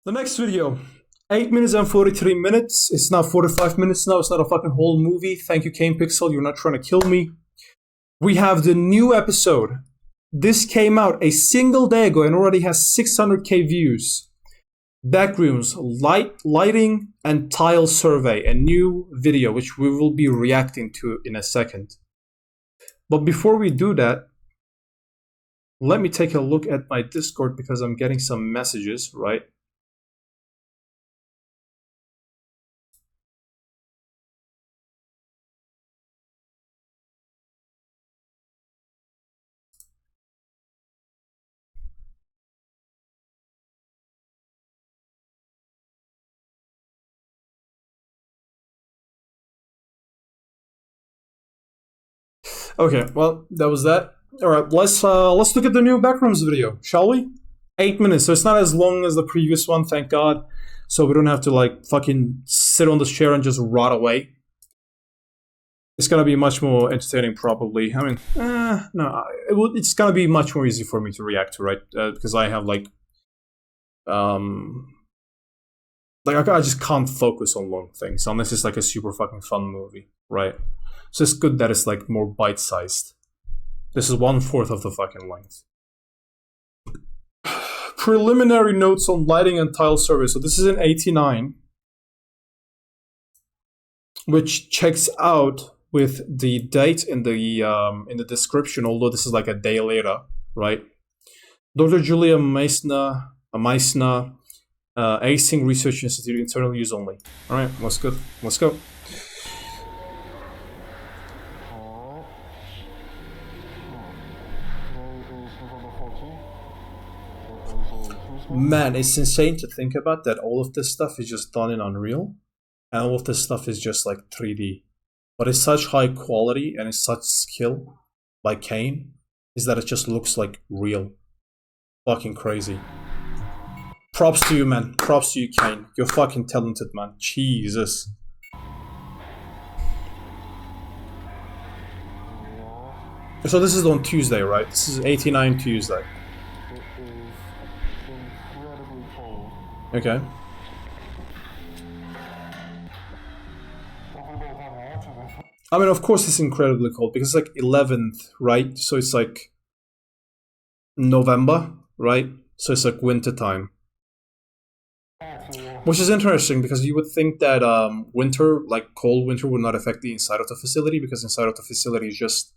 The next video, 8 minutes and 43 minutes. It's not 45 minutes now. It's not a fucking whole movie. Thank you, Kane Pixel. You're not trying to kill me. We have the new episode. This came out a single day ago and already has 600k views. Backrooms, lighting and tile survey, a new video which we will be reacting to in a second. But before we do that, let me take a look at my Discord because I'm getting some messages, right? Okay, well, that was that. All right, let's look at the new Backrooms video, shall we? 8 minutes, so it's not as long as the previous one, thank God. So we don't have to like fucking sit on this chair and just rot away. It's gonna be much more entertaining, probably. I mean, no, it's gonna be much more easy for me to react to, right? Because I have like I just can't focus on long things unless it's like a super fucking fun movie, right? So it's good that it's like more bite-sized. This is 1/4 of the fucking length. Preliminary notes on lighting and tile survey. So this is in 89, which checks out with the date in the description. Although this is like a day later, right? Dr. Julia Meissner, Acing Research Institute, internal use only. All right, let's go. Let's go. Man, it's insane to think about that all of this stuff is just done in Unreal, and all of this stuff is just like 3D. But it's such high quality and it's such skill by Kane, is that it just looks like real. Fucking crazy. Props to you, man. Props to you, Kane. You're fucking talented, man. Jesus. So this is on Tuesday, right? This is 89 Tuesday. Okay. I mean, of course it's incredibly cold because it's like 11th, right? So it's like November, right? So it's like winter time. Which is interesting because you would think that winter, like cold winter, would not affect the inside of the facility because inside of the facility is just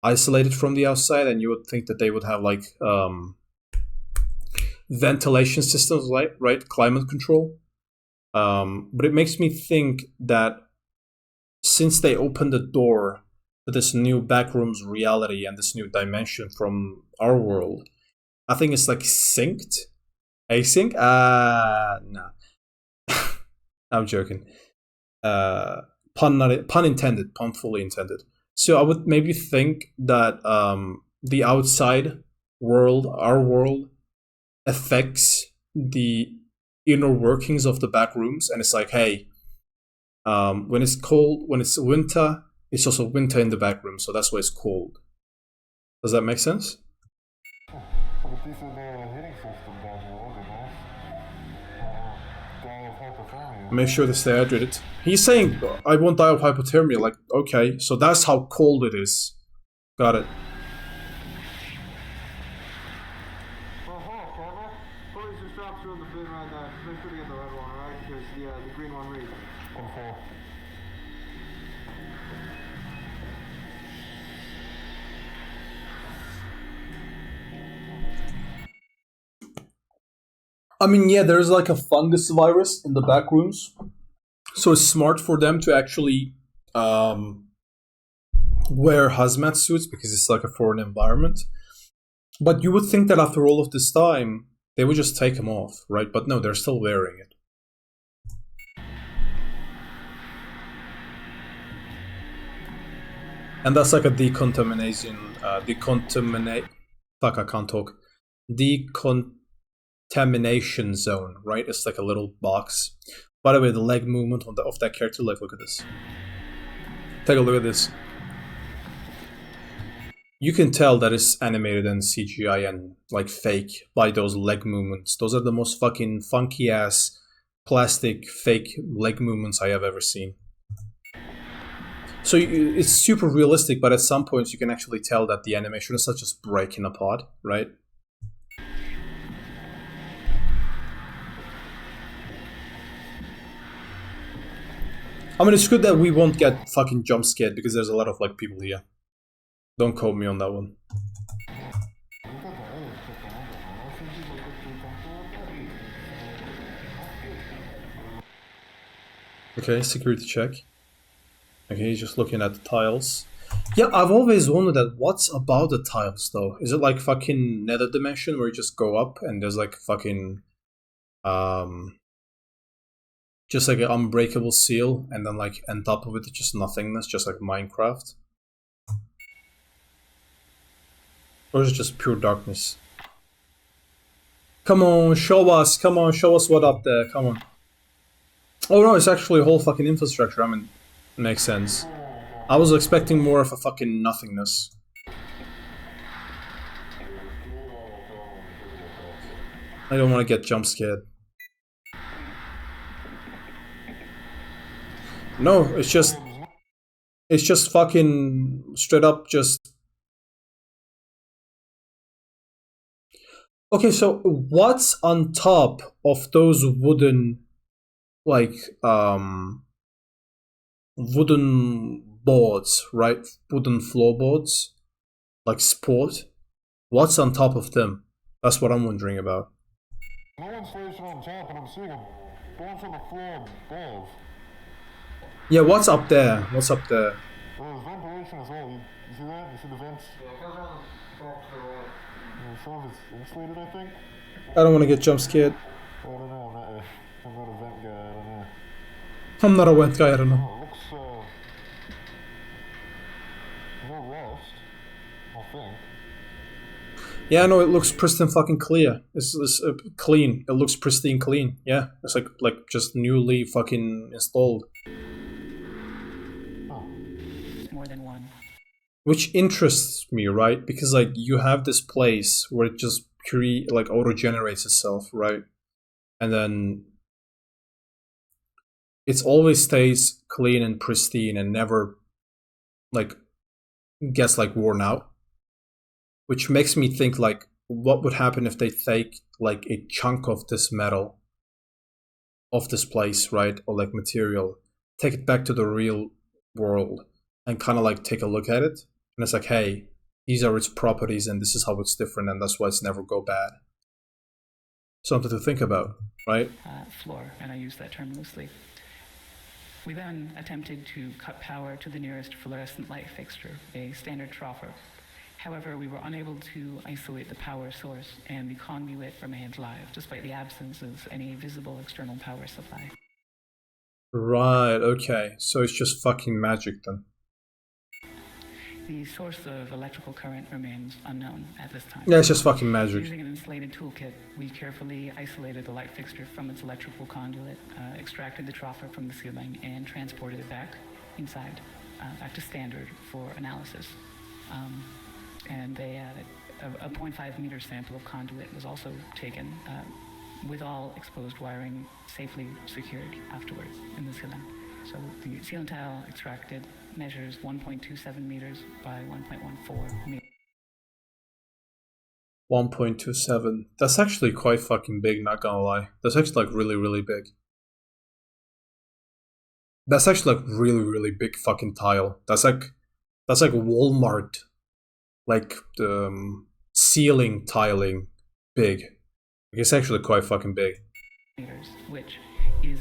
isolated from the outside, and you would think that they would have like ventilation systems, right? Climate control. But it makes me think that since they opened the door to this new Backrooms reality and this new dimension from our world, I think it's like synced. Async? No. I'm joking. Pun intended. Pun fully intended. So I would maybe think that the outside world, our world, affects the inner workings of the back rooms, and it's like, hey, when it's cold, when it's winter, it's also winter in the back room, so that's why it's cold. Does that make sense? Make sure to stay hydrated. He's saying, I won't die of hypothermia. Like, okay, so that's how cold it is. Got it. I mean, yeah, there's like a fungus virus in the back rooms, so it's smart for them to actually wear hazmat suits because it's like a foreign environment. But you would think that after all of this time, they would just take them off, right? But no, they're still wearing it. And that's like a decontamination, fuck, I can't talk. Decontamination zone, right? It's like a little box. By the way, the leg movement of that character, like, look at this. Take a look at this. You can tell that it's animated and CGI and like fake by those leg movements. Those are the most fucking funky ass plastic fake leg movements I have ever seen. So it's super realistic, but at some points you can actually tell that the animation is not just breaking apart, right? I mean, it's good that we won't get fucking jump scared because there's a lot of like people here. Don't quote me on that one. Okay, security check. Okay, he's just looking at the tiles. Yeah, I've always wondered that what's about the tiles though? Is it like fucking nether dimension where you just go up and there's like fucking just like an unbreakable seal and then like on top of it just nothingness, just like Minecraft? Or is it just pure darkness? Come on, show us what up there, come on. Oh no, it's actually a whole fucking infrastructure. I mean, it makes sense. I was expecting more of a fucking nothingness. I don't want to get jump scared. No, it's just fucking straight up just... Okay, so what's on top of those wooden, like, wooden boards, right? Wooden floorboards, like sport. What's on top of them? That's what I'm wondering about. No insulation on top, and I'm seeing a bunch on the floor above. Yeah, what's up there? What's up there? There's ventilation as well. You see that? You see the vents? Some of it's insulated, I think. I don't want to get jump scared. I don't know. I'm not a vent guy. I don't know. I'm not a wet guy. I don't know. Oh, it looks no rust, I think. Yeah, no, it looks pristine fucking clear. It's clean. It looks pristine clean. Yeah, it's like just newly fucking installed. Oh. More than one. Which interests me, right? Because like you have this place where it just like auto generates itself, right? And then it always stays clean and pristine and never like gets like worn out. Which makes me think like what would happen if they take like a chunk of this metal of this place, right? Or like material, take it back to the real world and kind of like take a look at it. And it's like, hey, these are its properties and this is how it's different and that's why it's never go bad. Something to think about, right? Floor, and I use that term loosely. We then attempted to cut power to the nearest fluorescent light fixture, a standard troffer. However, we were unable to isolate the power source, and the conduit remained live, despite the absence of any visible external power supply. Right, okay. So it's just fucking magic then. The source of electrical current remains unknown at this time. Yeah, it's just fucking magic. Using an insulated toolkit, we carefully isolated the light fixture from its electrical conduit, extracted the troffer from the ceiling, and transported it back inside, back to standard for analysis. And a 0.5 meter sample of conduit was also taken, with all exposed wiring safely secured afterwards in the ceiling. So the ceiling tile extracted measures 1.27 meters by 1.14 meters. 1.27. That's actually quite fucking big, not gonna lie. That's actually like really, really big. That's actually like really, really big fucking tile. That's like Walmart, like ceiling tiling big. It's actually quite fucking big. Meters, which is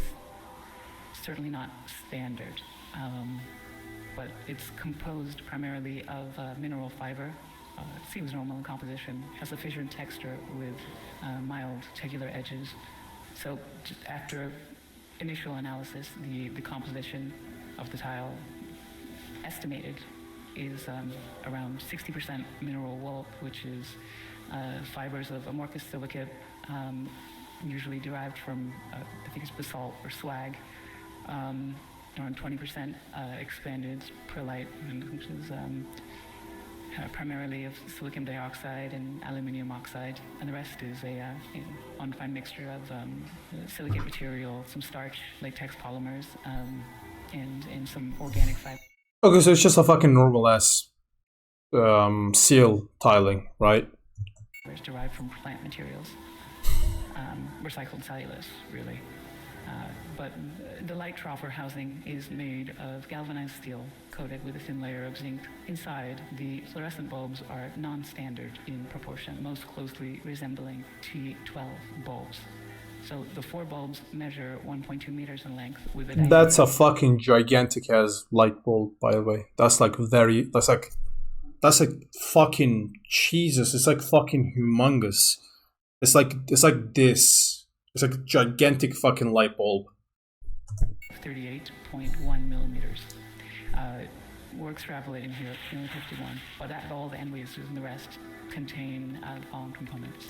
certainly not standard, but it's composed primarily of mineral fiber. It seems normal in composition, has a fissured texture with mild tegular edges. So just after initial analysis, the composition of the tile estimated is around 60% mineral wool, which is fibers of amorphous silicate, usually derived from, I think it's basalt or slag, around 20% expanded perlite, which is primarily of silicon dioxide and aluminium oxide, and the rest is a undefined mixture of silicate material, some starch, latex polymers, and some organic fiber. Okay, so it's just a fucking normal ass seal tiling, right? Derived from plant materials, recycled cellulose, really. But the light troffer housing is made of galvanized steel coated with a thin layer of zinc. Inside, the fluorescent bulbs are non-standard in proportion, most closely resembling T12 bulbs. So the 4 bulbs measure 1.2 meters in length with a That's a fucking gigantic ass light bulb, by the way. That's like fucking Jesus. It's like fucking humongous. It's like this. It's like a gigantic fucking light bulb. 38.1 millimeters. We're extrapolating here, only 51, but all the end waves and the rest contain the following components.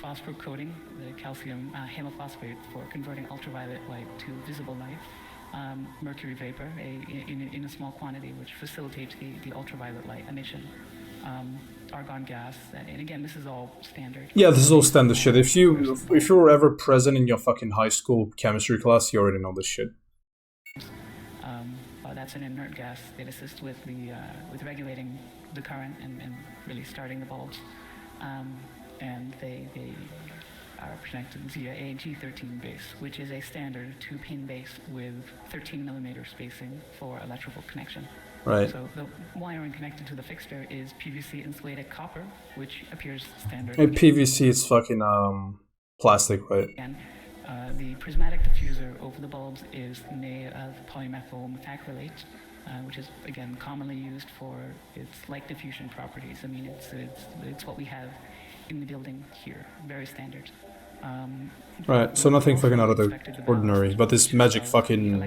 Phosphor coating, the calcium hemophosphate for converting ultraviolet light to visible light. Mercury vapor in a small quantity, which facilitates the ultraviolet light emission. Argon gas, and again, this is all standard. Yeah, this is all standard shit. If you were ever present in your fucking high school chemistry class, you already know this shit. That's an inert gas that assists with regulating the current and really starting the bulbs. And they are connected via a G13 base, which is a standard 2-pin base with 13 millimeter spacing for electrical connection. Right. So the wiring connected to the fixture is PVC insulated copper, which appears standard. Hey, PVC is fucking plastic, right? And the prismatic diffuser over the bulbs is made of polymethyl methacrylate, which is again commonly used for its light diffusion properties. I mean, it's what we have in the building here, very standard. Right, so nothing fucking out of the ordinary, but this magic fucking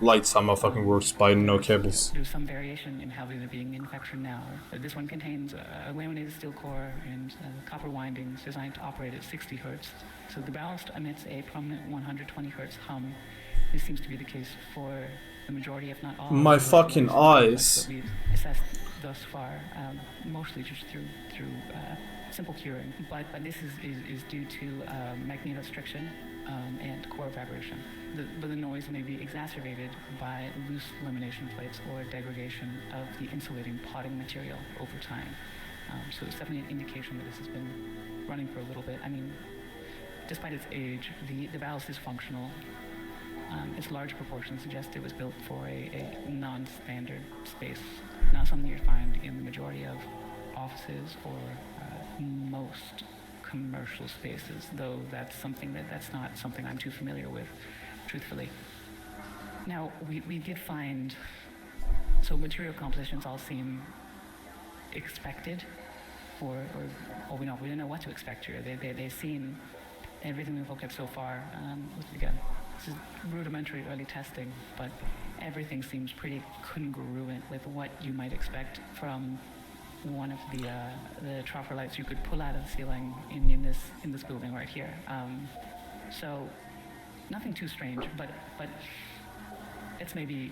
light somehow fucking works by no cables. There's some variation in how they're being manufactured now. This one contains a laminated steel core and copper windings designed to operate at 60 hertz. So the ballast emits a prominent 120 hertz hum. This seems to be the case for the majority, if not all. My fucking eyes. That we've assessed thus far, mostly just through simple curing, but this is due to magnetostriction and core vibration. The noise may be exacerbated by loose lamination plates or degradation of the insulating potting material over time. So it's definitely an indication that this has been running for a little bit. I mean, despite its age, the ballast is functional. Its large proportions suggest it was built for a non-standard space, not something you'd find in the majority of offices or most commercial spaces, though that's not something I'm too familiar with, truthfully. Now, we did find, so material compositions all seem expected, or we didn't know what to expect here. They seem, everything we've looked at so far, again, this is rudimentary early testing, but everything seems pretty congruent with what you might expect from one of the troffer lights you could pull out of the ceiling in this building right here. So nothing too strange, but that maybe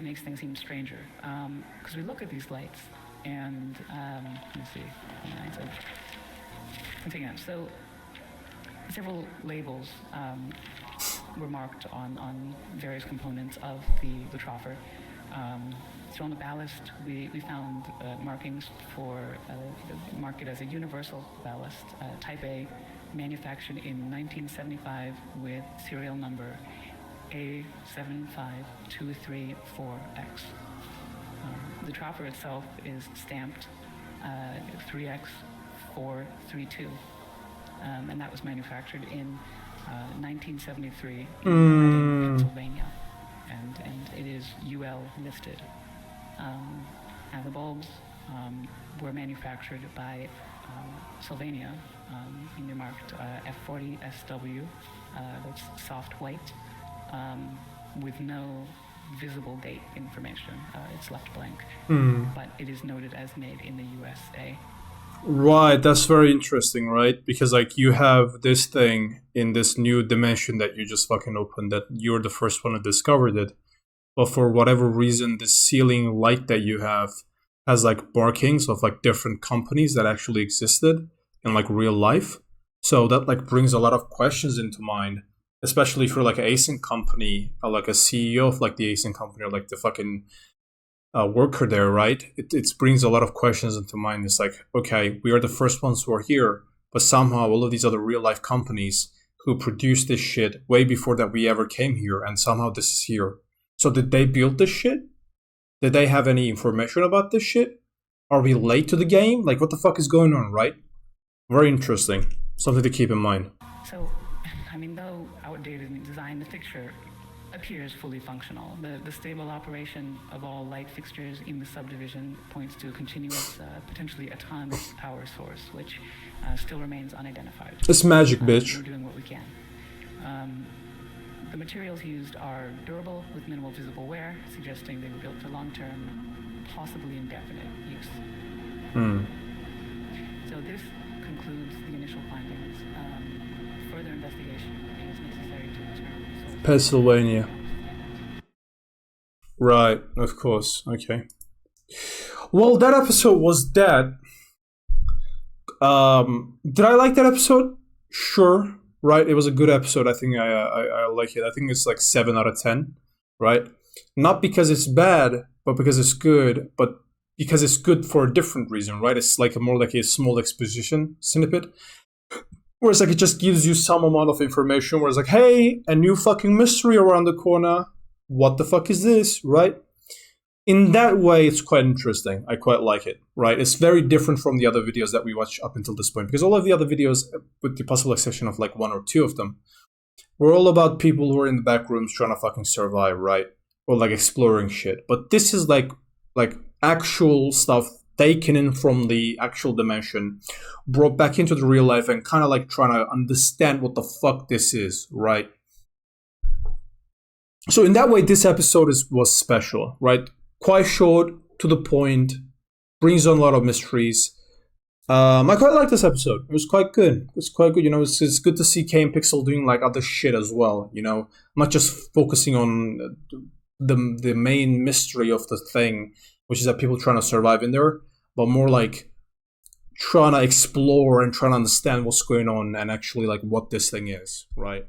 makes things seem stranger. Because we look at these lights and let me see. Continue on. So several labels were marked on various components of the troffer. So on the ballast, we found markings for mark it as a universal ballast, Type A, manufactured in 1975 with serial number A75234X. The troffer itself is stamped 3X432, and that was manufactured in 1973 in Pennsylvania, and it is UL listed. And the bulbs were manufactured by Sylvania, and they're marked F40SW, that's soft white, with no visible date information. It's left blank, but it is noted as made in the USA. Right, that's very interesting, right? Because like you have this thing in this new dimension that you just fucking opened, that you're the first one who discovered it. But for whatever reason, the ceiling light that you have has like markings of like different companies that actually existed in like real life. So that like brings a lot of questions into mind, especially for like an async company, or like a CEO of like the async company, or like the fucking worker there, right? It brings a lot of questions into mind. It's like, okay, we are the first ones who are here, but somehow all of these other real life companies who produced this shit way before that we ever came here, and somehow this is here. So did they build this shit? Did they have any information about this shit? Are we late to the game? Like, what the fuck is going on, right? Very interesting. Something to keep in mind. So, I mean, though outdated in design, the fixture appears fully functional. The stable operation of all light fixtures in the subdivision points to a continuous, potentially autonomous power source, which still remains unidentified. It's magic, bitch. We're doing what we can. The materials used are durable with minimal visible wear, suggesting they were built for long-term, possibly indefinite use. So this concludes the initial findings. Further investigation is necessary to determine. Pennsylvania. Right, of course. Okay. Well, that episode was that. Did I like that episode? Sure. Right, it was a good episode. I think I like it. I think it's like 7 out of 10. Right, not because it's bad, but because it's good. But because it's good for a different reason. Right, it's like more like a small exposition snippet. Whereas like it just gives you some amount of information. Where it's like, hey, a new fucking mystery around the corner. What the fuck is this? Right. In that way, it's quite interesting. I quite like it, right? It's very different from the other videos that we watched up until this point, because all of the other videos, with the possible exception of like 1 or 2 of them, were all about people who are in the back rooms trying to fucking survive, right? Or like exploring shit. But this is like actual stuff taken in from the actual dimension, brought back into the real life, and kind of like trying to understand what the fuck this is, right? So in that way, this episode was special, right? Quite short, to the point, brings on a lot of mysteries. I quite like this episode. It was quite good. It's quite good. You know, it's good to see Kane Pixel doing like other shit as well. You know, not just focusing on the main mystery of the thing, which is that people trying to survive in there, but more like trying to explore and trying to understand what's going on and actually like what this thing is, right?